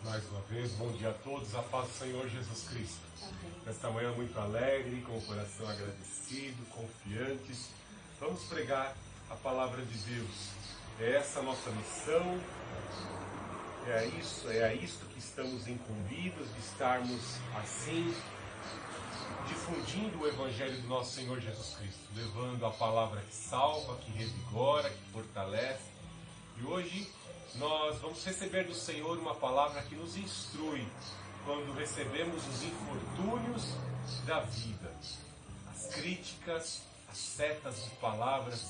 Mais uma vez, bom dia a todos, a paz do Senhor Jesus Cristo. Nesta manhã muito alegre, com o coração agradecido, confiantes, vamos pregar a palavra de Deus. É essa a nossa missão, é a isto que estamos incumbidos de estarmos assim, difundindo o Evangelho do nosso Senhor Jesus Cristo, levando a palavra que salva, que revigora, que fortalece. E hoje nós vamos receber do Senhor uma palavra que nos instrui quando recebemos os infortúnios da vida, as críticas, as setas de palavras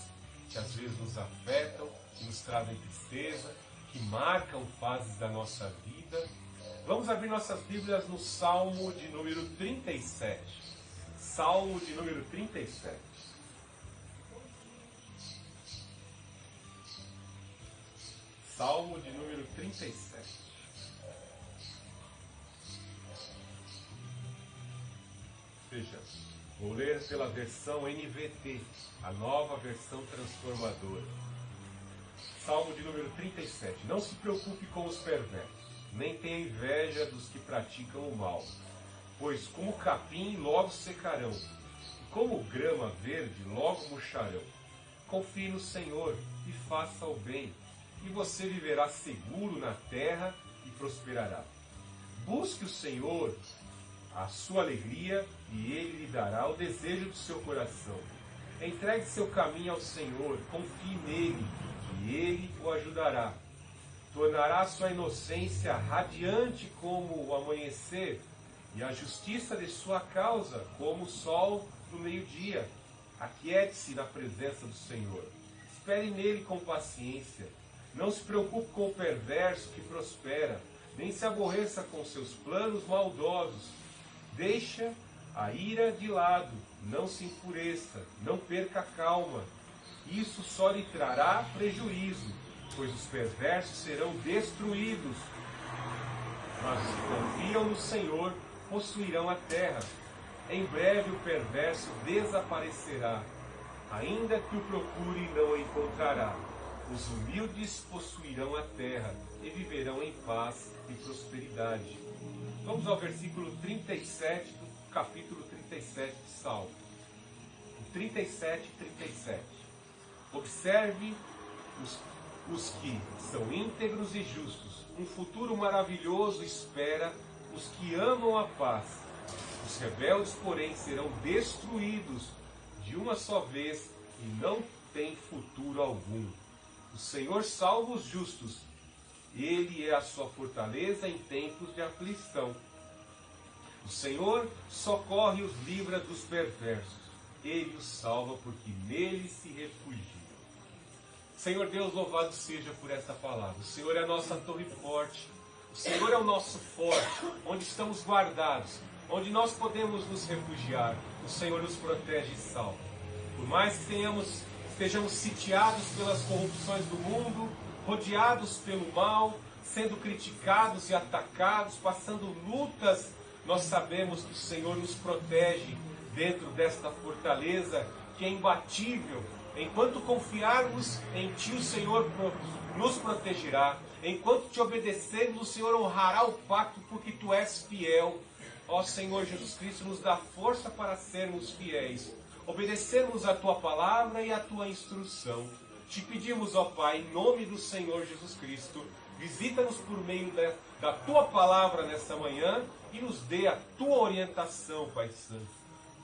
que às vezes nos afetam, que nos trazem tristeza, que marcam fases da nossa vida. Vamos abrir nossas Bíblias no Salmo de número 37. Salmo de número 37. Salmo de número 37. Veja, vou ler pela versão NVT, a nova versão transformadora. Salmo de número 37. Não se preocupe com os perversos, nem tenha inveja dos que praticam o mal, pois como capim logo secarão, e como grama verde logo murcharão. Confie no Senhor e faça o bem, e você viverá seguro na terra e prosperará. Busque o Senhor, a sua alegria, e Ele lhe dará o desejo do seu coração. Entregue seu caminho ao Senhor, confie nele, e Ele o ajudará. Tornará sua inocência radiante como o amanhecer, e a justiça de sua causa como o sol no meio-dia. Aquiete-se na presença do Senhor. Espere nele com paciência. Não se preocupe com o perverso que prospera, nem se aborreça com seus planos maldosos. Deixa a ira de lado, não se enfureça, não perca a calma. Isso só lhe trará prejuízo, pois os perversos serão destruídos. Mas os que confiam no Senhor possuirão a terra. Em breve o perverso desaparecerá. Ainda que o procure, não o encontrará. Os humildes possuirão a terra e viverão em paz e prosperidade. Vamos ao versículo 37 do capítulo 37 de Salmo. 37 e 37. Observe os que são íntegros e justos. Um futuro maravilhoso espera os que amam a paz. Os rebeldes, porém, serão destruídos de uma só vez e não têm futuro algum. O Senhor salva os justos. Ele é a sua fortaleza em tempos de aflição. O Senhor socorre e os livra dos perversos. Ele os salva porque nele se refugiam. Senhor Deus, louvado seja por esta palavra. O Senhor é a nossa torre forte. O Senhor é o nosso forte, onde estamos guardados, onde nós podemos nos refugiar. O Senhor nos protege e salva. Por mais que estejamos sitiados pelas corrupções do mundo, rodeados pelo mal, sendo criticados e atacados, passando lutas, nós sabemos que o Senhor nos protege dentro desta fortaleza que é imbatível. Enquanto confiarmos em Ti, o Senhor nos protegerá. Enquanto Te obedecermos, o Senhor honrará o pacto, porque Tu és fiel. Ó Senhor Jesus Cristo, nos dá força para sermos fiéis, obedecermos a Tua palavra e a Tua instrução. Te pedimos, ó Pai, em nome do Senhor Jesus Cristo, visita-nos por meio da Tua palavra nesta manhã e nos dê a Tua orientação, Pai Santo,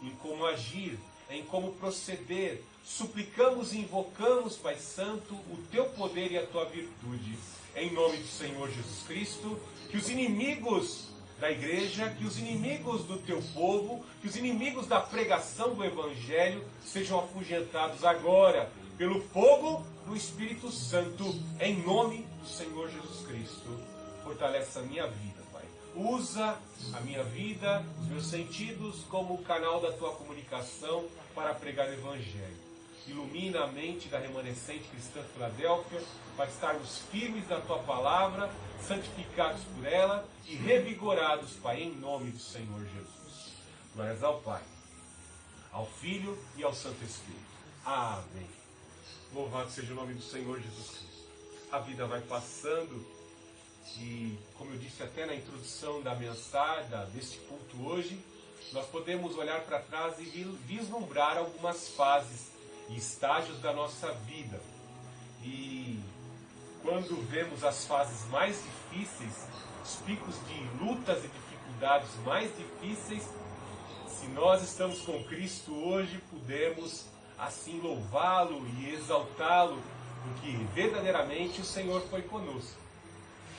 em como agir, em como proceder. Suplicamos e invocamos, Pai Santo, o Teu poder e a Tua virtude. Em nome do Senhor Jesus Cristo, que os inimigos da igreja, que os inimigos do Teu povo, que os inimigos da pregação do Evangelho sejam afugentados agora, pelo fogo do Espírito Santo, em nome do Senhor Jesus Cristo. Fortalece a minha vida, Pai. Usa a minha vida, os meus sentidos, como canal da Tua comunicação para pregar o Evangelho. Ilumina a mente da remanescente cristã Filadélfia, para estarmos firmes na Tua palavra, santificados por ela e revigorados, Pai, em nome do Senhor Jesus. Glórias ao Pai, ao Filho e ao Santo Espírito. Amém. Louvado seja o nome do Senhor Jesus Cristo. A vida vai passando E, como eu disse até na introdução da mensagem, deste culto hoje, nós podemos olhar para trás e vislumbrar algumas fases e estágios da nossa vida. E quando vemos as fases mais difíceis, os picos de lutas e dificuldades mais difíceis, se nós estamos com Cristo hoje, podemos assim louvá-lo e exaltá-lo, porque verdadeiramente o Senhor foi conosco.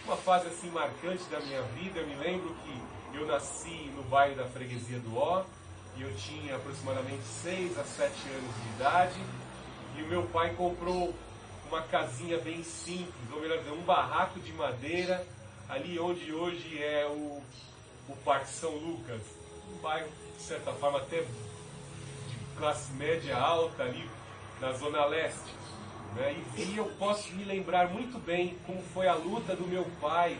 Uma fase assim marcante da minha vida, eu me lembro que eu nasci no bairro da Freguesia do Ó, e eu tinha aproximadamente 6 a 7 anos de idade, e o meu pai comprou uma casinha bem simples, ou melhor, um barraco de madeira, ali onde hoje é o Parque São Lucas, um bairro, de certa forma, até de classe média alta, ali na Zona Leste. E eu posso me lembrar muito bem como foi a luta do meu pai,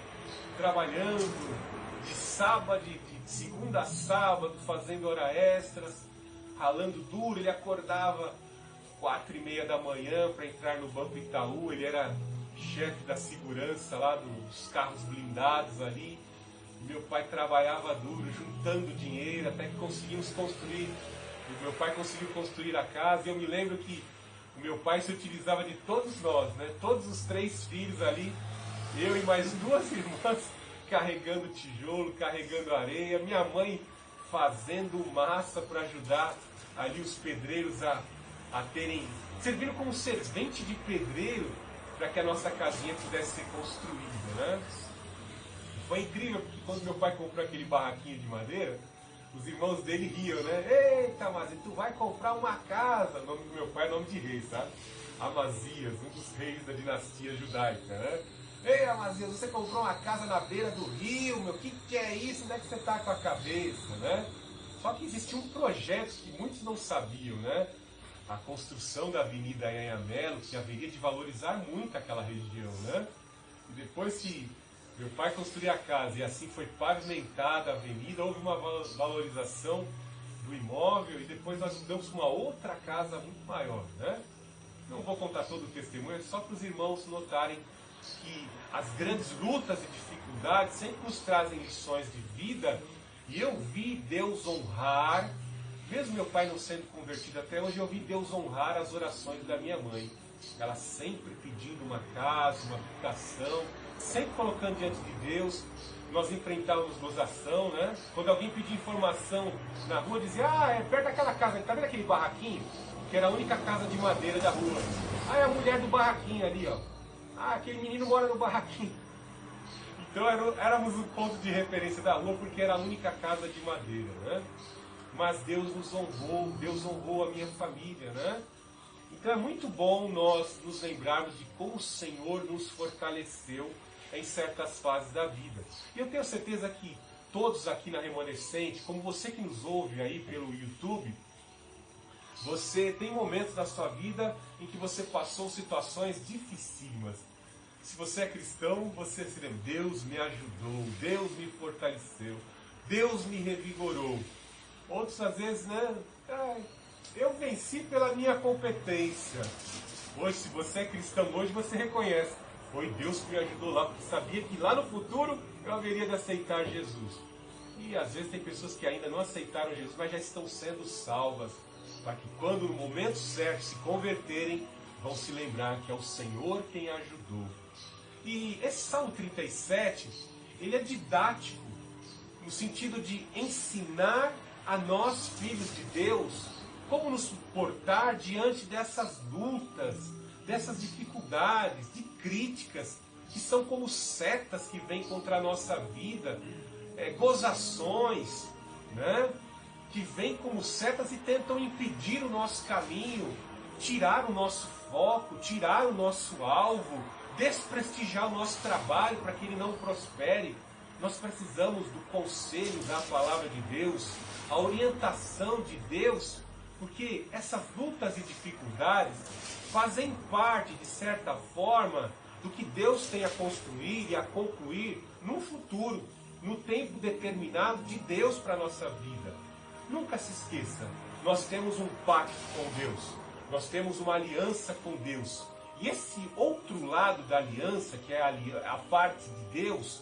trabalhando de sábado, de segunda a sábado, fazendo horas extras, ralando duro. Ele acordava 4h30 da manhã para entrar no Banco Itaú. Ele era chefe da segurança lá dos carros blindados ali. Meu pai trabalhava duro, juntando dinheiro, até que conseguimos construir. O meu pai conseguiu construir a casa, e eu me lembro que o meu pai se utilizava de todos nós, né? Todos os 3 filhos ali, eu e mais 2 irmãs, carregando tijolo, carregando areia, minha mãe fazendo massa para ajudar ali os pedreiros a terem, servindo como servente de pedreiro para que a nossa casinha pudesse ser construída, né? Foi incrível, porque quando meu pai comprou aquele barraquinho de madeira, os irmãos dele riam, né? Eita, mas tu vai comprar uma casa. O nome do meu pai é nome de rei, sabe? Amazias, um dos reis da dinastia judaica, né? Ei, Amazias, você comprou uma casa na beira do rio, meu, que é isso? Onde é que você tá com a cabeça, né? Só que existia um projeto que muitos não sabiam, né? A construção da Avenida Anhanha-Melo, que haveria de valorizar muito aquela região, né? E depois que meu pai construiu a casa e assim foi pavimentada a avenida, houve uma valorização do imóvel, e depois nós mudamos para uma outra casa muito maior, né? Não vou contar todo o testemunho, só para os irmãos notarem que as grandes lutas e dificuldades sempre nos trazem lições de vida, e eu vi Deus honrar, mesmo meu pai não sendo convertido até hoje, eu vi Deus honrar as orações da minha mãe. Ela sempre pedindo uma casa, uma habitação, sempre colocando diante de Deus. Nós enfrentávamos gozação, né? Quando alguém pedia informação na rua, dizia: é perto daquela casa, tá vendo aquele barraquinho? Que era a única casa de madeira da rua. É a mulher do barraquinho ali, ó. Aquele menino mora no barraquinho. Então éramos o ponto de referência da rua, porque era a única casa de madeira, né? Mas Deus nos honrou, Deus honrou a minha família, né? Então é muito bom nós nos lembrarmos de como o Senhor nos fortaleceu em certas fases da vida. E eu tenho certeza que todos aqui na Remanescente, como você que nos ouve aí pelo YouTube, você tem momentos da sua vida em que você passou situações dificílimas. Se você é cristão, você se lembra: Deus me ajudou, Deus me fortaleceu, Deus me revigorou. Outros às vezes, né? Eu venci pela minha competência. Hoje, se você é cristão hoje, você reconhece: foi Deus que me ajudou lá, porque sabia que lá no futuro eu haveria de aceitar Jesus. E às vezes tem pessoas que ainda não aceitaram Jesus, mas já estão sendo salvas, para que quando no momento certo se converterem, vão se lembrar que é o Senhor quem ajudou. E esse Salmo 37, ele é didático, no sentido de ensinar a nós, filhos de Deus, como nos portar diante dessas lutas, dessas dificuldades, de críticas, que são como setas que vêm contra a nossa vida, gozações, né? Que vêm como setas e tentam impedir o nosso caminho, tirar o nosso foco, tirar o nosso alvo, desprestigiar o nosso trabalho para que ele não prospere. Nós precisamos do conselho da palavra de Deus, a orientação de Deus, porque essas lutas e dificuldades fazem parte, de certa forma, do que Deus tem a construir e a concluir no futuro, no tempo determinado de Deus para a nossa vida. Nunca se esqueça, nós temos um pacto com Deus, nós temos uma aliança com Deus, E esse outro lado da aliança, que é a parte de Deus,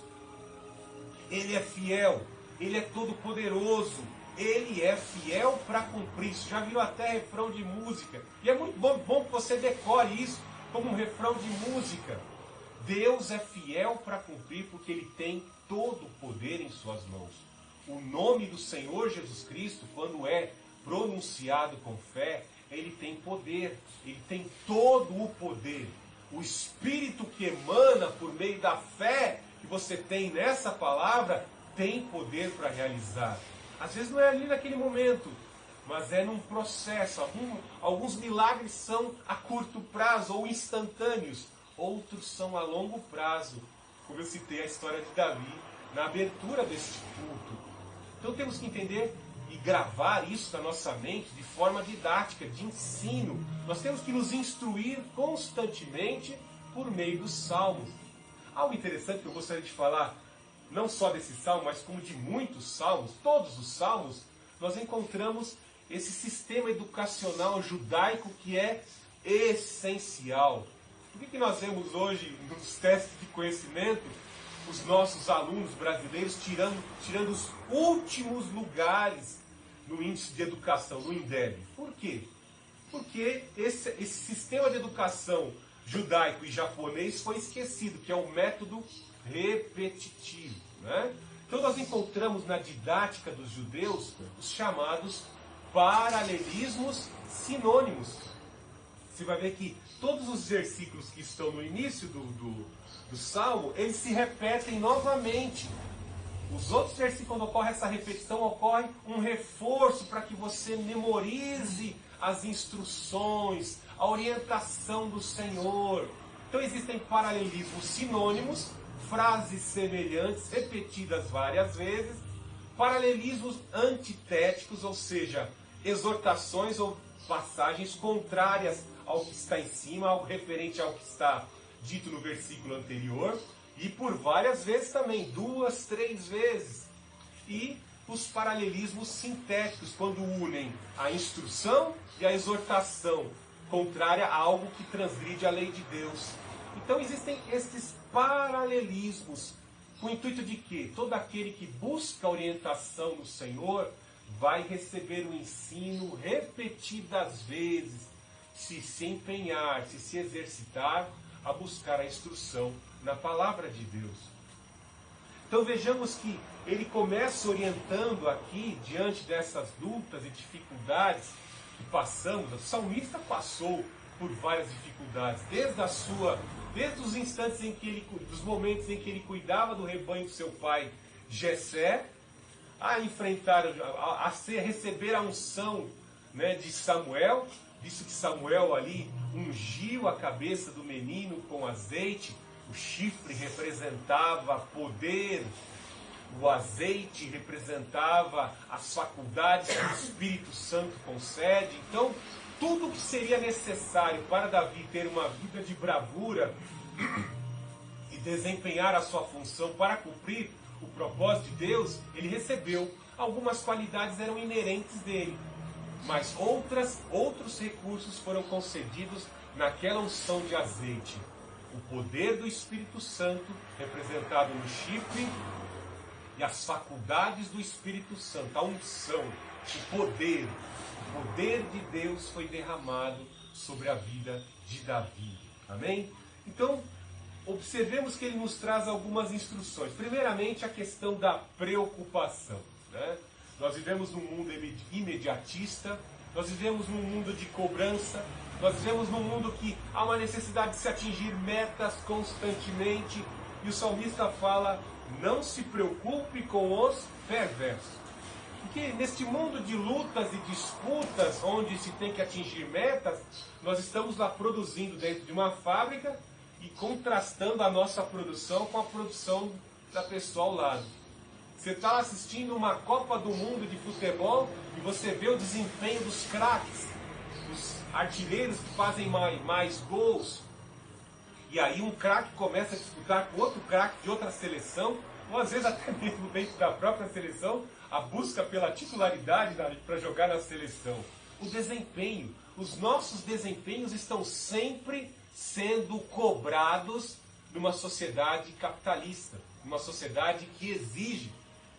ele é fiel, ele é todo poderoso, ele é fiel para cumprir. Isso já viu até refrão de música. E é muito bom que você decore isso como um refrão de música. Deus é fiel para cumprir porque ele tem todo o poder em suas mãos. O nome do Senhor Jesus Cristo, quando é pronunciado com fé, ele tem poder, ele tem todo o poder. O Espírito que emana por meio da fé que você tem nessa palavra, tem poder para realizar. Às vezes não é ali naquele momento, mas é num processo. Alguns milagres são a curto prazo ou instantâneos, outros são a longo prazo. Como eu citei a história de Davi na abertura deste culto. Então temos que entender e gravar isso na nossa mente de forma didática, de ensino. Nós temos que nos instruir constantemente por meio dos salmos. Algo interessante que eu gostaria de falar, não só desse salmo, mas como de muitos salmos, todos os salmos, nós encontramos esse sistema educacional judaico que é essencial. Por que nós vemos hoje nos testes de conhecimento os nossos alunos brasileiros tirando os últimos lugares no índice de educação, no INDEB? Por quê? Porque esse sistema de educação judaico e japonês foi esquecido, que é o método repetitivo, né? Então nós encontramos na didática dos judeus os chamados paralelismos sinônimos. Você vai ver que todos os versículos que estão no início do Salmo, eles se repetem novamente. Os outros versículos, quando ocorre essa repetição, ocorre um reforço para que você memorize as instruções, a orientação do Senhor. Então existem paralelismos sinônimos, frases semelhantes, repetidas várias vezes, paralelismos antitéticos, ou seja, exortações ou passagens contrárias ao que está em cima, algo referente ao que está dito no versículo anterior, e por várias vezes também, 2, 3 vezes. E os paralelismos sintéticos, quando unem a instrução e a exortação, contrária a algo que transgride a lei de Deus. Então existem esses paralelismos, com o intuito de que todo aquele que busca a orientação do Senhor vai receber o ensino repetidas vezes, se empenhar, se exercitar a buscar a instrução na palavra de Deus. Então vejamos que ele começa orientando aqui, diante dessas lutas e dificuldades que passamos. O salmista passou por várias dificuldades, desde os instantes dos momentos em que ele cuidava do rebanho do seu pai Jessé, a enfrentar, a receber a unção, né, de Samuel. Visto que Samuel ali ungiu a cabeça do menino com azeite, o chifre representava poder, o azeite representava as faculdades que o Espírito Santo concede. Então, tudo o que seria necessário para Davi ter uma vida de bravura e desempenhar a sua função para cumprir o propósito de Deus, ele recebeu. Algumas qualidades eram inerentes dele, mas outros recursos foram concedidos naquela unção de azeite. O poder do Espírito Santo, representado no chifre, e as faculdades do Espírito Santo, a unção, o poder de Deus foi derramado sobre a vida de Davi. Amém? Então, observemos que ele nos traz algumas instruções. Primeiramente, a questão da preocupação, né? Nós vivemos num mundo imediatista, nós vivemos num mundo de cobrança, nós vivemos num mundo que há uma necessidade de se atingir metas constantemente, e o salmista fala: não se preocupe com os perversos. Porque neste mundo de lutas e disputas, onde se tem que atingir metas, nós estamos lá produzindo dentro de uma fábrica e contrastando a nossa produção com a produção da pessoa ao lado. Você está assistindo uma Copa do Mundo de futebol e você vê o desempenho dos craques, os artilheiros que fazem mais gols. E aí um craque começa a disputar com outro craque de outra seleção, ou às vezes até mesmo dentro da própria seleção, a busca pela titularidade para jogar na seleção. O desempenho, os nossos desempenhos estão sempre sendo cobrados numa sociedade capitalista, numa sociedade que exige.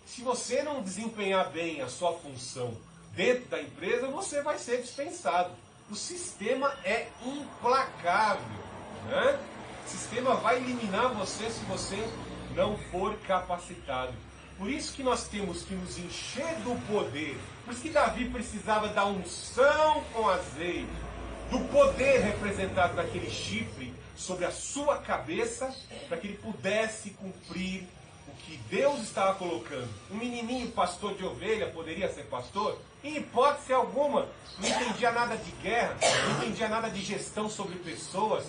Se você não desempenhar bem a sua função dentro da empresa, você vai ser dispensado. O sistema é implacável, né? O sistema vai eliminar você se você não for capacitado. Por isso que nós temos que nos encher do poder. Por isso que Davi precisava da unção com azeite, do poder representado naquele chifre sobre a sua cabeça, para que ele pudesse cumprir o que Deus estava colocando. Um menininho pastor de ovelha poderia ser pastor? Em hipótese alguma. Não entendia nada de guerra, não entendia nada de gestão sobre pessoas.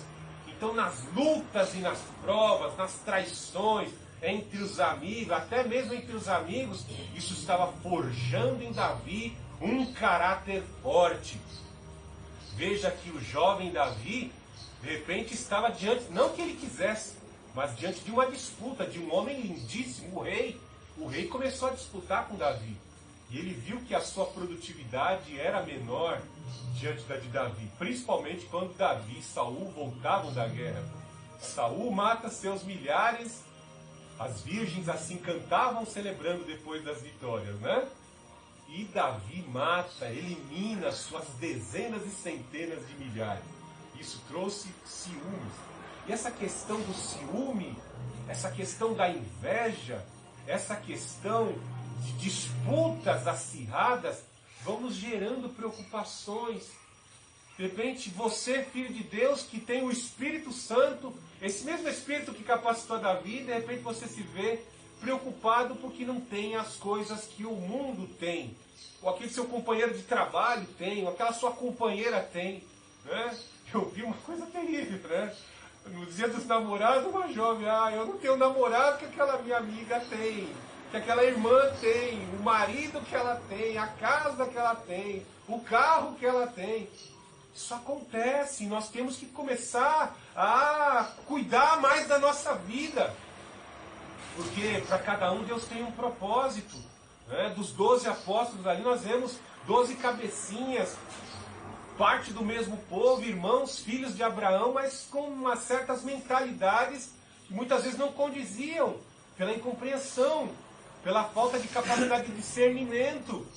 Então, nas lutas e nas provas, nas traições, entre os amigos, até mesmo entre os amigos, isso estava forjando em Davi um caráter forte. Veja que o jovem Davi, de repente, estava diante, não que ele quisesse, mas diante de uma disputa, de um homem lindíssimo, o rei. O rei começou a disputar com Davi. E ele viu que a sua produtividade era menor diante da de Davi. Principalmente quando Davi e Saul voltavam da guerra. Saul mata seus milhares, as virgens assim cantavam celebrando depois das vitórias, né? E Davi mata, elimina suas dezenas e centenas de milhares. Isso trouxe ciúmes. E essa questão do ciúme, essa questão da inveja, essa questão de disputas acirradas, vão nos gerando preocupações. De repente, você, filho de Deus, que tem o Espírito Santo, esse mesmo Espírito que capacitou Davi, de repente você se vê preocupado porque não tem as coisas que o mundo tem, ou aquele seu companheiro de trabalho tem, ou aquela sua companheira tem, né? Eu vi uma coisa terrível, né? No dia dos namorados, uma jovem, eu não tenho o namorado que aquela minha amiga tem, que aquela irmã tem, o marido que ela tem, a casa que ela tem, o carro que ela tem. Isso acontece, nós temos que começar a cuidar mais da nossa vida. Porque para cada um Deus tem um propósito. Né? Dos 12 apóstolos ali nós vemos 12 cabecinhas, parte do mesmo povo, irmãos, filhos de Abraão, mas com umas certas mentalidades que muitas vezes não condiziam, pela incompreensão, pela falta de capacidade de discernimento.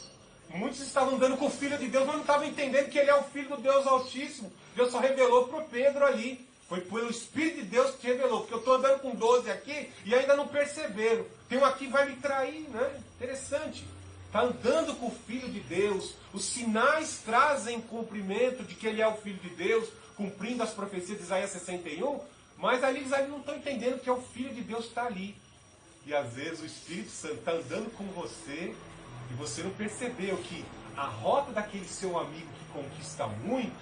Muitos estavam andando com o Filho de Deus, mas não estavam entendendo que ele é o Filho do Deus Altíssimo. Deus só revelou para o Pedro ali. Foi pelo Espírito de Deus que revelou. Porque eu estou andando com 12 aqui e ainda não perceberam. Tem um aqui que vai me trair, né? Interessante. Está andando com o Filho de Deus. Os sinais trazem cumprimento de que ele é o Filho de Deus, cumprindo as profecias de Isaías 61. Mas ali eles não estão entendendo que é o Filho de Deus que está ali. E às vezes o Espírito Santo está andando com você e você não percebeu que a rota daquele seu amigo que conquista muito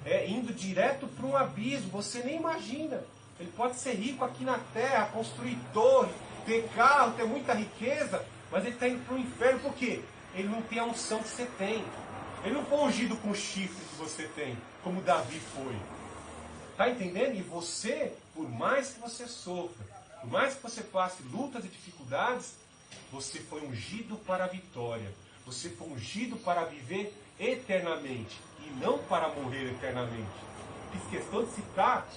é indo direto para um abismo. Você nem imagina. Ele pode ser rico aqui na terra, construir torre, ter carro, ter muita riqueza, mas ele está indo para o inferno. Por quê? Ele não tem a unção que você tem. Ele não foi ungido com o chifre que você tem, como Davi foi. Está entendendo? E você, por mais que você sofra, por mais que você passe lutas e dificuldades, você foi ungido para a vitória. Você foi ungido para viver eternamente e não para morrer eternamente. Fiz questão de citar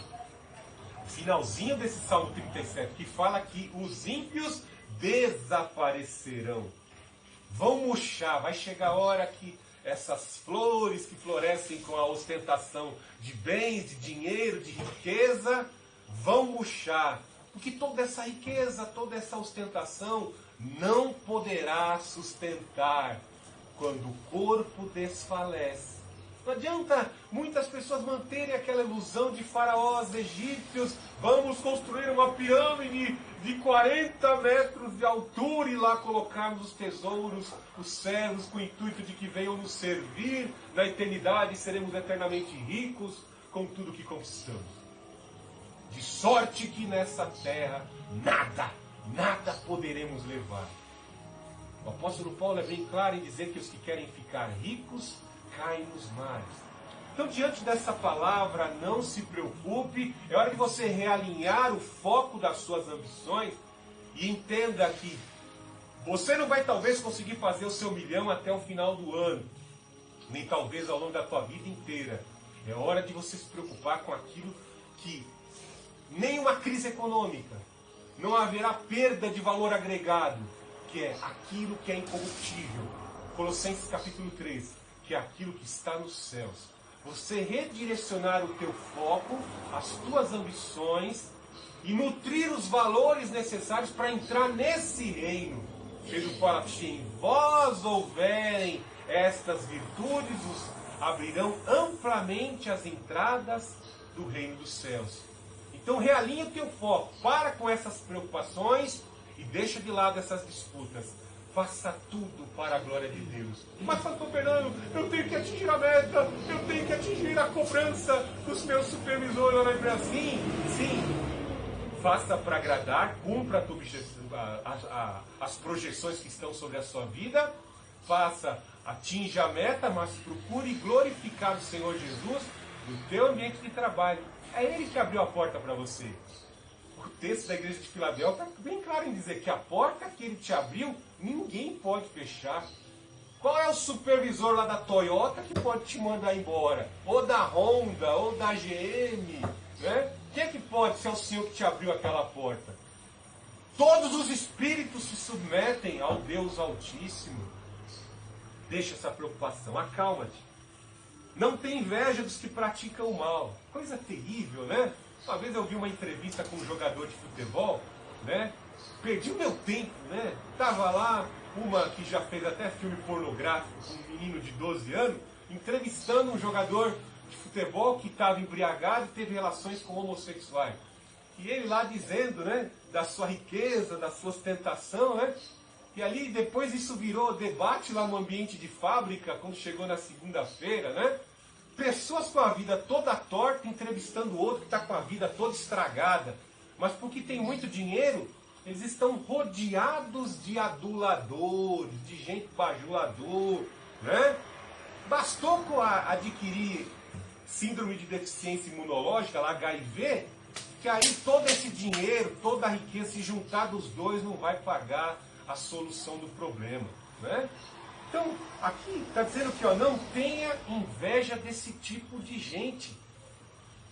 o finalzinho desse Salmo 37, que fala que os ímpios desaparecerão. Vão murchar, vai chegar a hora que essas flores que florescem com a ostentação de bens, de dinheiro, de riqueza, vão murchar. Porque toda essa riqueza, toda essa ostentação não poderá sustentar quando o corpo desfalece. Não adianta muitas pessoas manterem aquela ilusão de faraós egípcios. Vamos construir uma pirâmide de 40 metros de altura e lá colocarmos os tesouros, os servos, com o intuito de que venham nos servir na eternidade e seremos eternamente ricos com tudo que conquistamos. De sorte que nessa terra nada poderemos levar. O apóstolo Paulo é bem claro em dizer que os que querem ficar ricos caem nos mares. Então, diante dessa palavra, não se preocupe. É hora de você realinhar o foco das suas ambições e entenda que você não vai talvez conseguir fazer o seu 1 milhão até o final do ano, nem talvez ao longo da tua vida inteira. É hora de você se preocupar com aquilo que nem uma crise econômica, não haverá perda de valor agregado, que é aquilo que é incorruptível. Colossenses capítulo 3, que é aquilo que está nos céus. Você redirecionar o teu foco, as tuas ambições e nutrir os valores necessários para entrar nesse reino. Pedro fala: se em vós houverem estas virtudes, os abrirão amplamente as entradas do reino dos céus. Então realinha o teu foco, para com essas preocupações e deixa de lado essas disputas. Faça tudo para a glória de Deus. Mas, pastor Fernando, eu tenho que atingir a meta, eu tenho que atingir a cobrança dos meus supervisores lá na empresa. Sim. Faça para agradar, cumpra as projeções que estão sobre a sua vida. Atinja a meta, mas procure glorificar o Senhor Jesus no teu ambiente de trabalho. É Ele que abriu a porta para você. O texto da igreja de Filadélfia está bem claro em dizer que a porta que Ele te abriu, ninguém pode fechar. Qual é o supervisor lá da Toyota que pode te mandar embora? Ou da Honda, ou da GM, né? Quem é que pode, se é o Senhor que te abriu aquela porta? Todos os espíritos se submetem ao Deus Altíssimo. Deixa essa preocupação, acalma-te. Não tem inveja dos que praticam o mal. Coisa terrível, né? Uma vez eu vi uma entrevista com um jogador de futebol, né? Perdi o meu tempo, né? Tava lá uma que já fez até filme pornográfico com um menino de 12 anos, entrevistando um jogador de futebol que estava embriagado e teve relações com homossexuais. E ele lá dizendo, né? Da sua riqueza, da sua ostentação, né? E ali depois isso virou debate lá no ambiente de fábrica, quando chegou na segunda-feira, né? Pessoas com a vida toda torta entrevistando o outro que está com a vida toda estragada. Mas porque tem muito dinheiro, eles estão rodeados de aduladores, de gente bajulador, né? Bastou adquirir síndrome de deficiência imunológica, lá, HIV, que aí todo esse dinheiro, toda a riqueza, se juntar dos dois, não vai pagar a solução do problema, né? Então, aqui está dizendo que não tenha inveja desse tipo de gente.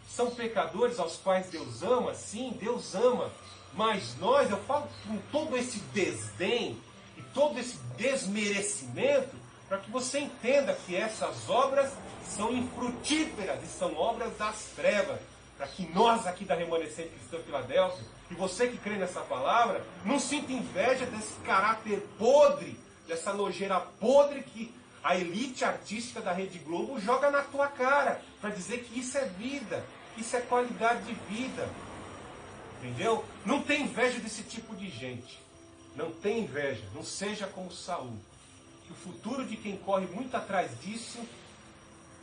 São pecadores aos quais Deus ama? Sim, Deus ama. Mas nós, eu falo com todo esse desdém e todo esse desmerecimento, para que você entenda que essas obras são infrutíferas e são obras das trevas. Para que nós aqui da Remanescente Cristã Filadélfia, e você que crê nessa palavra, não sinta inveja desse caráter podre, dessa nojeira podre que a elite artística da Rede Globo joga na tua cara, para dizer que isso é vida, isso é qualidade de vida. Entendeu? Não tem inveja desse tipo de gente. Não tem inveja, não seja como Saul. Que o futuro de quem corre muito atrás disso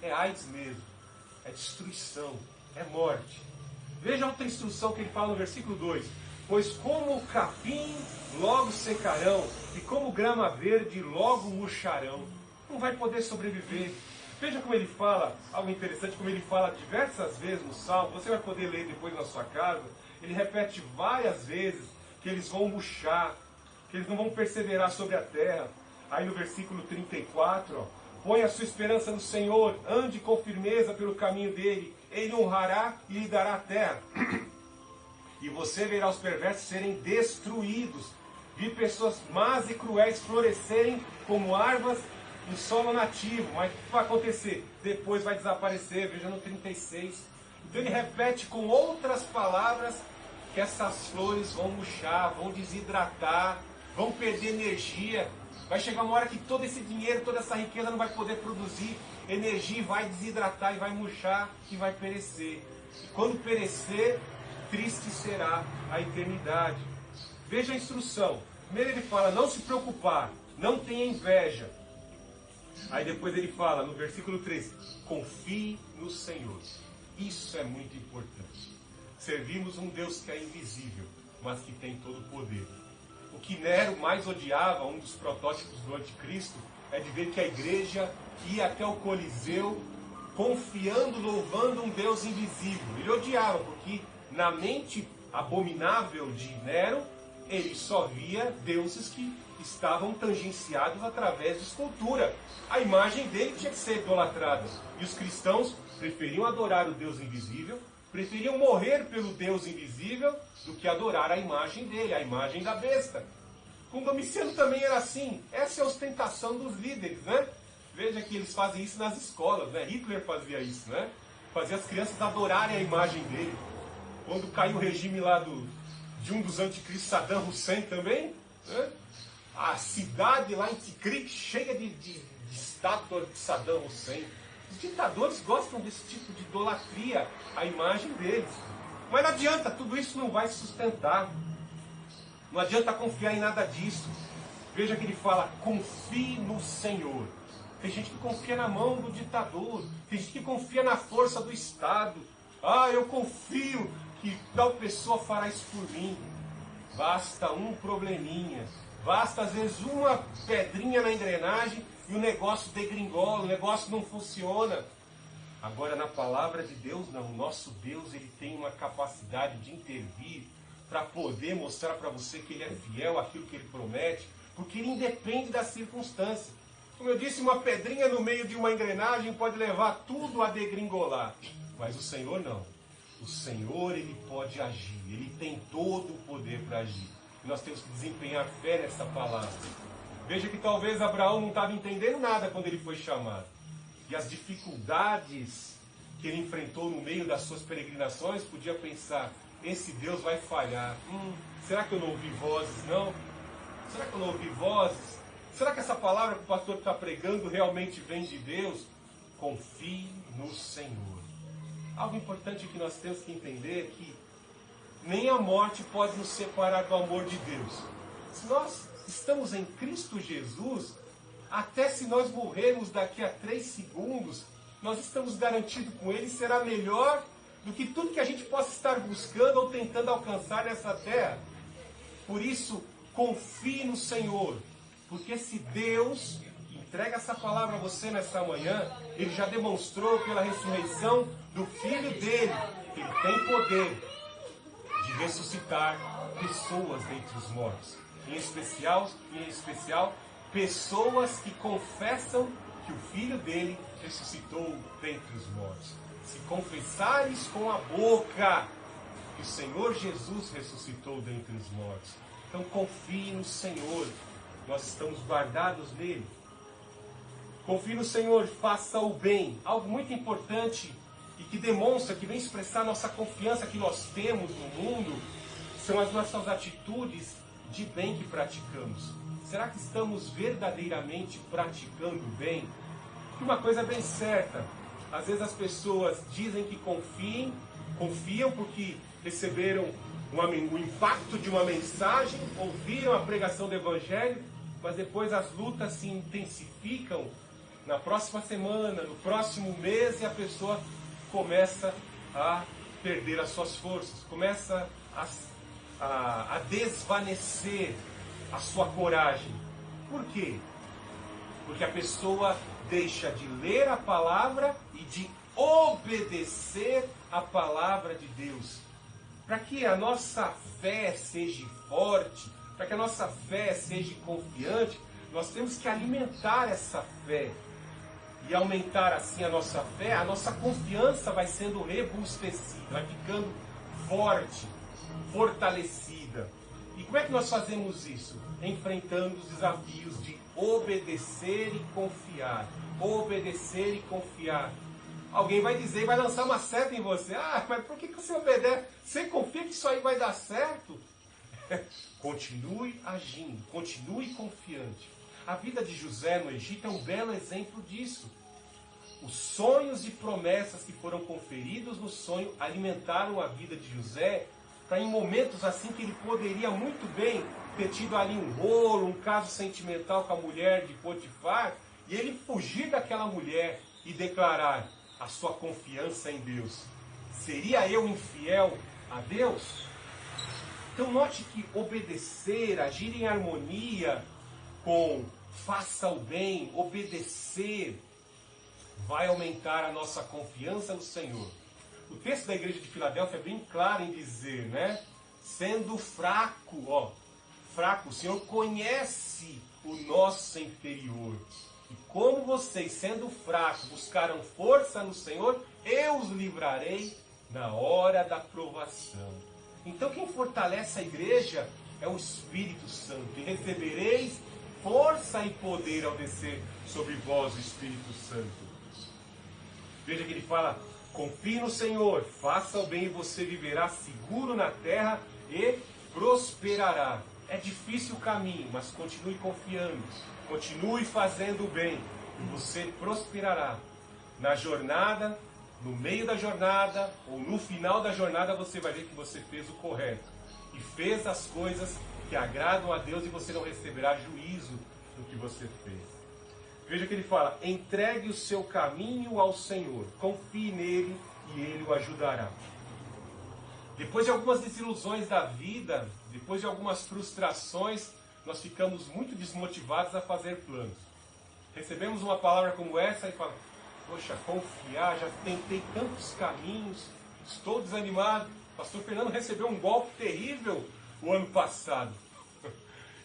é AIDS mesmo, é destruição, é morte. Veja outra instrução que ele fala no versículo 2. Pois como o capim logo secarão, e como grama verde logo murcharão. Não vai poder sobreviver. Veja como ele fala, algo interessante, como ele fala diversas vezes no Salmo. Você vai poder ler depois na sua casa. Ele repete várias vezes que eles vão murchar, que eles não vão perseverar sobre a terra. Aí no versículo 34, põe a sua esperança no Senhor, ande com firmeza pelo caminho dele, ele honrará e lhe dará a terra. E você verá os perversos serem destruídos, vi pessoas más e cruéis florescerem como árvores em solo nativo. Mas o que vai acontecer? Depois vai desaparecer, veja no 36. Então ele repete com outras palavras que essas flores vão murchar, vão desidratar, vão perder energia. Vai chegar uma hora que todo esse dinheiro, toda essa riqueza não vai poder produzir energia e vai desidratar e vai murchar e vai perecer. E quando perecer, triste será a eternidade. Veja a instrução. Primeiro ele fala, não se preocupar, não tenha inveja. Aí depois ele fala, no versículo 3, confie no Senhor. Isso é muito importante. Servimos um Deus que é invisível, mas que tem todo o poder. O que Nero mais odiava, um dos protótipos do anticristo, é de ver que a igreja ia até o Coliseu confiando, louvando um Deus invisível. Ele odiava, porque na mente abominável de Nero, ele só via deuses que estavam tangenciados através de escultura. A imagem dele tinha que ser idolatrada. E os cristãos preferiam adorar o Deus invisível, preferiam morrer pelo Deus invisível, do que adorar a imagem dele, a imagem da besta. Com Domiciano também era assim. Essa é a ostentação dos líderes, né? Veja que eles fazem isso nas escolas, né? Hitler fazia isso, né? Fazia as crianças adorarem a imagem dele. Quando caiu o regime lá de um dos anticristos, Saddam Hussein também, né? A cidade lá em Tikrit cheia de estátuas de Saddam Hussein. Os ditadores gostam desse tipo de idolatria à imagem deles. Mas não adianta, tudo isso não vai sustentar. Não adianta confiar em nada disso. Veja que ele fala, confie no Senhor. Tem gente que confia na mão do ditador. Tem gente que confia na força do Estado. Ah, eu confio que tal pessoa fará isso por mim. Basta um probleminha. Basta às vezes uma pedrinha na engrenagem e o negócio degringola, o negócio não funciona. Agora na palavra de Deus não. O nosso Deus, ele tem uma capacidade de intervir para poder mostrar para você que ele é fiel àquilo que ele promete, porque ele independe da circunstância. Como eu disse, uma pedrinha no meio de uma engrenagem pode levar tudo a degringolar. Mas o Senhor não. O Senhor, ele pode agir. Ele tem todo o poder para agir. E nós temos que desempenhar fé nessa palavra. Veja que talvez Abraão não estava entendendo nada quando ele foi chamado. E as dificuldades que ele enfrentou no meio das suas peregrinações, podia pensar, esse Deus vai falhar. Será que eu não ouvi vozes, não? Será que eu não ouvi vozes? Será que essa palavra que o pastor está pregando realmente vem de Deus? Confie no Senhor. Algo importante que nós temos que entender é que nem a morte pode nos separar do amor de Deus. Se nós estamos em Cristo Jesus, até se nós morrermos daqui a 3 segundos, nós estamos garantidos com Ele, será melhor do que tudo que a gente possa estar buscando ou tentando alcançar nessa terra. Por isso, confie no Senhor, porque se Deus entrega essa palavra a você nessa manhã, Ele já demonstrou pela ressurreição do Filho dele, que Ele tem poder de ressuscitar pessoas dentre os mortos. Em especial, pessoas que confessam que o Filho dele ressuscitou dentre os mortos. Se confessares com a boca que o Senhor Jesus ressuscitou dentre os mortos. Então confie no Senhor. Nós estamos guardados nele. Confie no Senhor, faça o bem. Algo muito importante e que demonstra, que vem expressar nossa confiança que nós temos no mundo, são as nossas atitudes de bem que praticamos. Será que estamos verdadeiramente praticando o bem? E uma coisa bem certa, às vezes as pessoas dizem que confiam porque receberam o impacto de uma mensagem, ouviram a pregação do Evangelho, mas depois as lutas se intensificam na próxima semana, no próximo mês, e a pessoa começa a perder as suas forças, começa a desvanecer a sua coragem. Por quê? Porque a pessoa deixa de ler a palavra e de obedecer a palavra de Deus. Para que a nossa fé seja forte, para que a nossa fé seja confiante, nós temos que alimentar essa fé. E aumentar assim a nossa fé, a nossa confiança vai sendo robustecida, vai ficando forte, fortalecida. E como é que nós fazemos isso? Enfrentando os desafios de obedecer e confiar. Obedecer e confiar. Alguém vai dizer, vai lançar uma seta em você. Ah, mas por que você obedece? Você confia que isso aí vai dar certo? Continue agindo, continue confiante. A vida de José no Egito é um belo exemplo disso. Os sonhos e promessas que foram conferidos no sonho alimentaram a vida de José, para em momentos assim que ele poderia muito bem ter tido ali um rolo, um caso sentimental com a mulher de Potifar, e ele fugir daquela mulher e declarar a sua confiança em Deus. Seria eu infiel a Deus? Então note que obedecer, agir em harmonia com faça o bem, obedecer, vai aumentar a nossa confiança no Senhor. O texto da igreja de Filadélfia é bem claro em dizer, né? Sendo fraco, fraco, o Senhor conhece o nosso interior. E como vocês, sendo fracos, buscaram força no Senhor, eu os livrarei na hora da provação. Então quem fortalece a igreja é o Espírito Santo. E recebereis força e poder ao descer sobre vós o Espírito Santo. Veja que ele fala, confie no Senhor, faça o bem e você viverá seguro na terra e prosperará. É difícil o caminho, mas continue confiando, continue fazendo o bem e você prosperará. Na jornada, no meio da jornada ou no final da jornada você vai ver que você fez o correto e fez as coisas que agradam a Deus e você não receberá juízo do que você fez. Veja que ele fala, entregue o seu caminho ao Senhor, confie nele e ele o ajudará. Depois de algumas desilusões da vida, depois de algumas frustrações, nós ficamos muito desmotivados a fazer planos. Recebemos uma palavra como essa e falamos, poxa, confiar, já tentei tantos caminhos, estou desanimado. Pastor Fernando recebeu um golpe terrível o ano passado.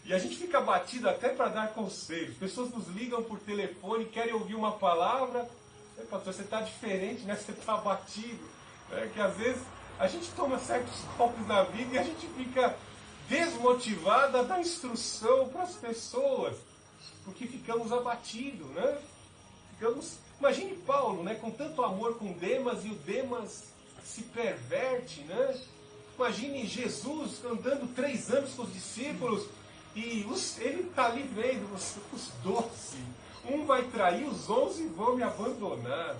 E a gente fica abatido até para dar conselhos. Pessoas nos ligam por telefone, querem ouvir uma palavra. Pastor, você está diferente, né? Você está abatido. Que às vezes a gente toma certos golpes na vida e a gente fica desmotivado a dar instrução para as pessoas. Porque ficamos abatidos, né? Imagine Paulo, né? Com tanto amor com Demas e o Demas se perverte, né? Imagine Jesus andando 3 anos com os discípulos e ele está ali vendo os 12. Um vai trair, os 11 vão me abandonar,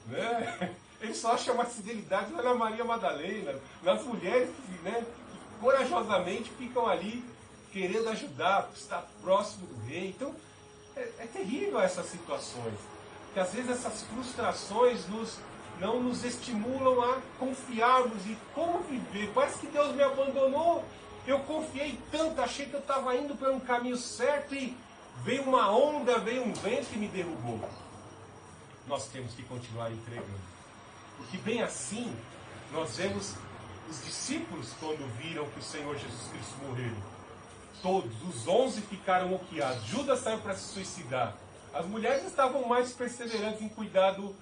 né? Ele só acha mais fidelidade lá na Maria Madalena, nas mulheres que, né, que corajosamente ficam ali querendo ajudar, estar próximo do rei. Então, é terrível essas situações. Porque às vezes essas frustrações não nos estimulam a confiarmos e como viver. Parece que Deus me abandonou. Eu confiei tanto, achei que eu estava indo por um caminho certo e veio uma onda, veio um vento e me derrubou. Nós temos que continuar entregando. Porque bem assim, nós vemos os discípulos quando viram que o Senhor Jesus Cristo morreu. Todos, os 11 ficaram moqueados. Judas saiu para se suicidar. As mulheres estavam mais perseverantes em cuidar do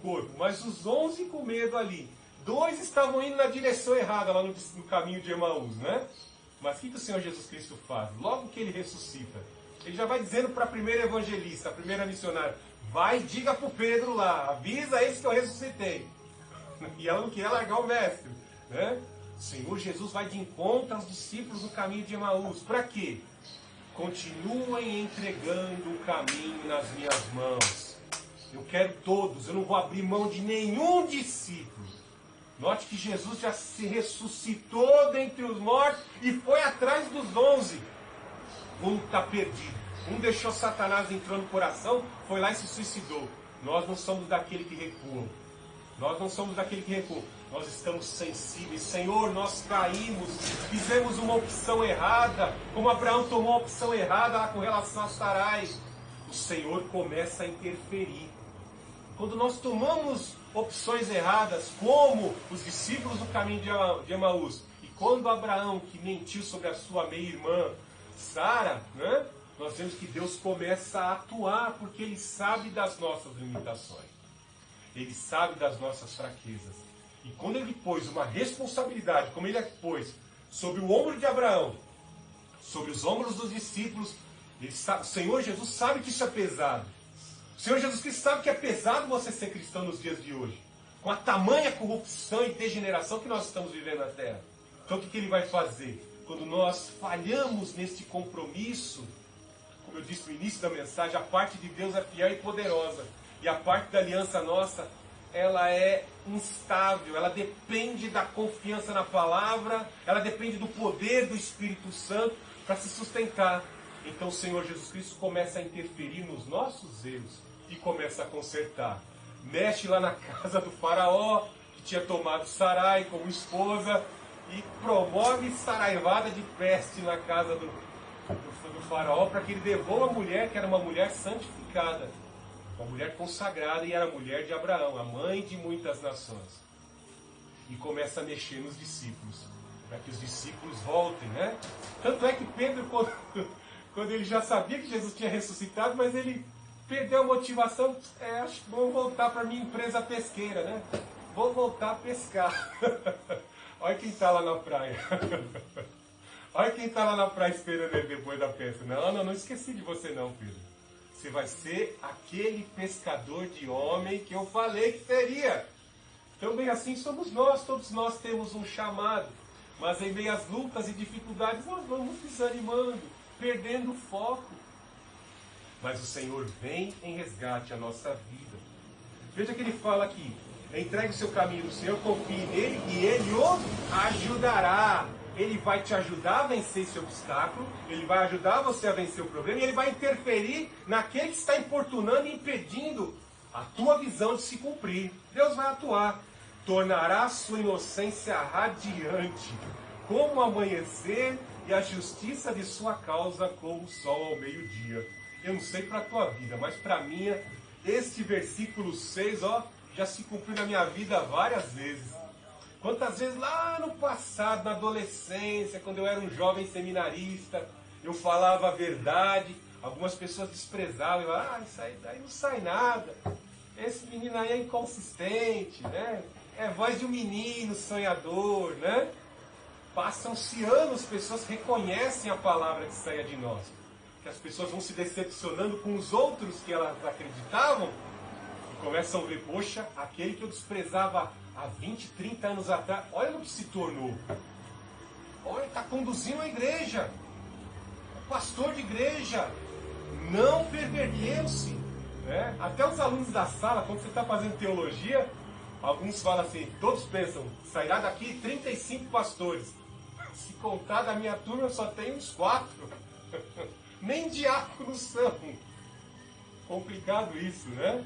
corpo, mas os 11 com medo ali. 2 estavam indo na direção errada, lá no caminho de Emaús, né? Mas o que o Senhor Jesus Cristo faz? Logo que ele ressuscita, ele já vai dizendo para a primeira evangelista, a primeira missionária, vai e diga para o Pedro lá, avisa eles que eu ressuscitei. E ela não queria largar o mestre, né? O Senhor Jesus vai de encontro aos discípulos no caminho de Emaús. Para quê? Continuem entregando o caminho nas minhas mãos. Eu quero todos, eu não vou abrir mão de nenhum discípulo. Note que Jesus já se ressuscitou dentre os mortos e foi atrás dos 11. Um está perdido. Um deixou Satanás entrar no coração, foi lá e se suicidou. Nós não somos daquele que recuam. Nós não somos daquele que recuam. Nós estamos sensíveis. Senhor, nós caímos, fizemos uma opção errada, como Abraão tomou a opção errada lá com relação a Sarai. O Senhor começa a interferir. Quando nós tomamos opções erradas, como os discípulos do caminho de Emaús, e quando Abraão, que mentiu sobre a sua meia-irmã Sara, né, nós vemos que Deus começa a atuar, porque Ele sabe das nossas limitações. Ele sabe das nossas fraquezas. E quando Ele pôs uma responsabilidade, como Ele pôs sobre o ombro de Abraão, sobre os ombros dos discípulos, o Senhor Jesus sabe que isso é pesado. O Senhor Jesus Cristo sabe que é pesado você ser cristão nos dias de hoje, com a tamanha corrupção e degeneração que nós estamos vivendo na Terra. Então o que Ele vai fazer? Quando nós falhamos neste compromisso, como eu disse no início da mensagem, a parte de Deus é fiel e poderosa. E a parte da aliança nossa, ela é instável, ela depende da confiança na palavra, ela depende do poder do Espírito Santo para se sustentar. Então o Senhor Jesus Cristo começa a interferir nos nossos erros e começa a consertar. Mexe lá na casa do faraó, que tinha tomado Sarai como esposa, e promove saraivada de peste na casa do faraó, para que ele devolva a mulher, que era uma mulher santificada, uma mulher consagrada, e era a mulher de Abraão, a mãe de muitas nações. E começa a mexer nos discípulos. para que os discípulos voltem, né? Tanto é que Pedro, quando ele já sabia que Jesus tinha ressuscitado, mas ele perdeu a motivação, acho que vou voltar para a minha empresa pesqueira, né? Vou voltar a pescar. Olha quem está lá na praia. Olha quem está lá na praia esperando ele depois da pesca. Não esqueci de você não, Pedro. Você vai ser aquele pescador de homem que eu falei que seria. Também assim somos nós, todos nós temos um chamado. Mas em meio às lutas e dificuldades nós vamos desanimando, perdendo o foco. Mas o Senhor vem em resgate à nossa vida. Veja que ele fala aqui, entregue o seu caminho do Senhor, confie nele e ele o ajudará. Ele vai te ajudar a vencer esse obstáculo, ele vai ajudar você a vencer o problema e ele vai interferir naquele que está importunando e impedindo a tua visão de se cumprir. Deus vai atuar. Tornará a sua inocência radiante, como o amanhecer, e a justiça de sua causa como o sol ao meio-dia. Eu não sei para a tua vida, mas para a minha, este versículo 6, já se cumpriu na minha vida várias vezes. Quantas vezes lá no passado, na adolescência, quando eu era um jovem seminarista, eu falava a verdade, algumas pessoas desprezavam, isso aí daí não sai nada, esse menino aí é inconsistente, né? É voz de um menino sonhador, né? Passam-se anos, pessoas reconhecem a palavra que saia de nós. Que as pessoas vão se decepcionando com os outros que elas acreditavam e começam a ver, poxa, aquele que eu desprezava há 20, 30 anos atrás, olha no que se tornou. Olha, está conduzindo a igreja. É pastor de igreja. Não perverteu-se. Né? Até os alunos da sala, quando você está fazendo teologia, alguns falam assim, todos pensam, sairá daqui 35 pastores. Se contar da minha turma, só tem uns 4. Nem diáconos são. Complicado isso, né?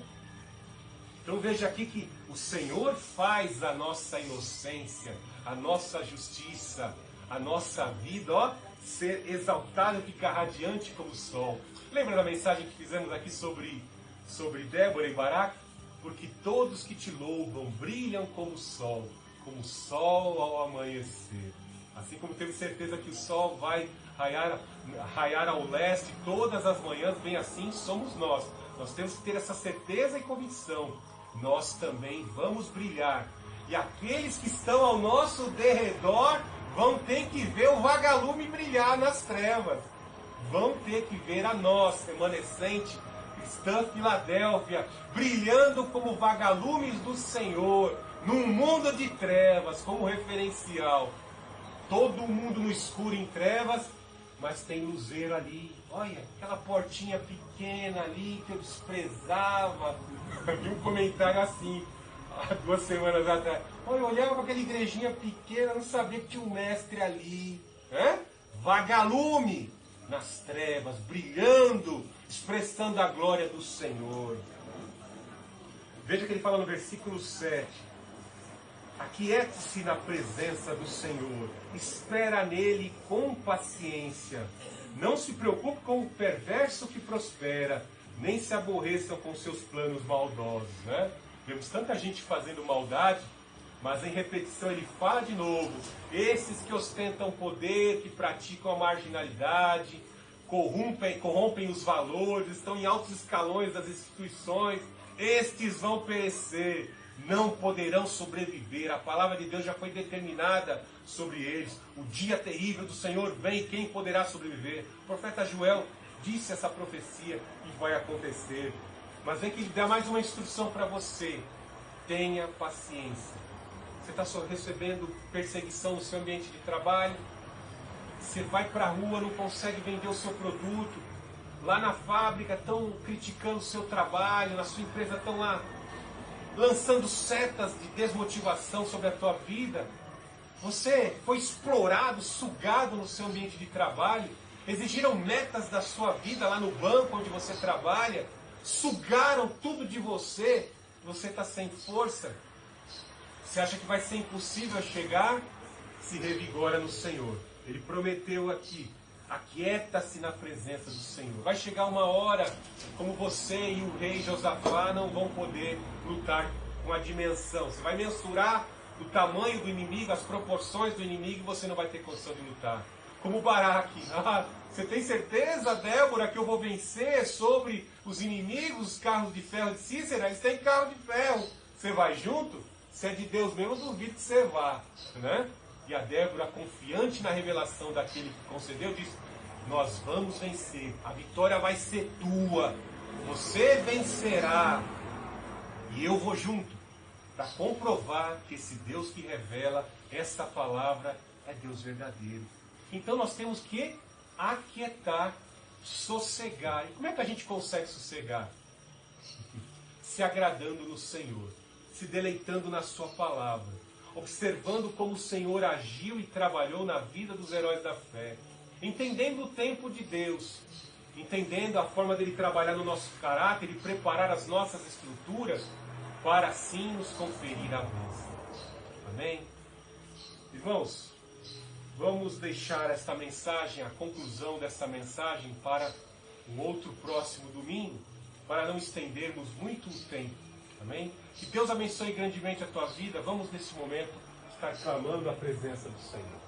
Então veja aqui que o Senhor faz a nossa inocência, a nossa justiça, a nossa vida, ser exaltada e ficar radiante como o sol. Lembra da mensagem que fizemos aqui sobre Débora e Baraque? Porque todos que te louvam brilham como o sol ao amanhecer. Assim como temos certeza que o sol vai raiar ao leste todas as manhãs, bem assim somos nós. Nós temos que ter essa certeza e convicção. Nós também vamos brilhar. E aqueles que estão ao nosso derredor vão ter que ver o vagalume brilhar nas trevas. Vão ter que ver a nós, remanescente cristã Filadélfia, brilhando como vagalumes do Senhor, num mundo de trevas, como referencial. Todo mundo no escuro em trevas, mas tem luzeiro ali. Olha, aquela portinha pequena ali que eu desprezava. Vi um comentário assim, há 2 semanas atrás. Olha, eu olhava para aquela igrejinha pequena, não sabia que tinha um mestre ali. Vagalume nas trevas, brilhando, expressando a glória do Senhor. Veja que ele fala no versículo 7. Aquiete-se na presença do Senhor, espera nele com paciência. Não se preocupe com o perverso que prospera, nem se aborreçam com seus planos maldosos. Né? Vemos tanta gente fazendo maldade, mas em repetição ele fala de novo. Esses que ostentam poder, que praticam a marginalidade, corrompem os valores, estão em altos escalões das instituições, estes vão perecer. Não poderão sobreviver. A palavra de Deus já foi determinada sobre eles. O dia terrível do Senhor vem, quem poderá sobreviver? O profeta Joel disse essa profecia e vai acontecer. Mas vem que ele dá mais uma instrução para você. Tenha paciência. Você está só recebendo perseguição no seu ambiente de trabalho. Você vai para a rua, não consegue vender o seu produto. Lá na fábrica estão criticando o seu trabalho, na sua empresa estão lá lançando setas de desmotivação sobre a tua vida. Você foi explorado, sugado no seu ambiente de trabalho. Exigiram metas da sua vida lá no banco onde você trabalha. Sugaram tudo de você. Você está sem força. Você acha que vai ser impossível chegar? Se revigora no Senhor. Ele prometeu aqui. Aquieta-se na presença do Senhor. Vai chegar uma hora, como você e o rei Josafá não vão poder lutar com a dimensão. Você vai mensurar o tamanho do inimigo, as proporções do inimigo, você não vai ter condição de lutar. Como Baraque. Você tem certeza, Débora, que eu vou vencer sobre os inimigos, os carros de ferro de Cícera? Eles têm carro de ferro. Você vai junto? Se é de Deus mesmo, eu duvido que você vá. Né? E a Débora, confiante na revelação daquele que concedeu, diz: nós vamos vencer. A vitória vai ser tua. Você vencerá. E eu vou junto para comprovar que esse Deus que revela esta palavra é Deus verdadeiro. Então nós temos que aquietar, sossegar. E como é que a gente consegue sossegar? Se agradando no Senhor, se deleitando na sua palavra, observando como o Senhor agiu e trabalhou na vida dos heróis da fé, entendendo o tempo de Deus, entendendo a forma dele trabalhar no nosso caráter e preparar as nossas estruturas para assim nos conferir a bênção. Amém? Irmãos, vamos deixar esta mensagem, a conclusão desta mensagem, para um outro próximo domingo, para não estendermos muito o tempo. Amém? Que Deus abençoe grandemente a tua vida. Vamos nesse momento estar clamando a presença do Senhor.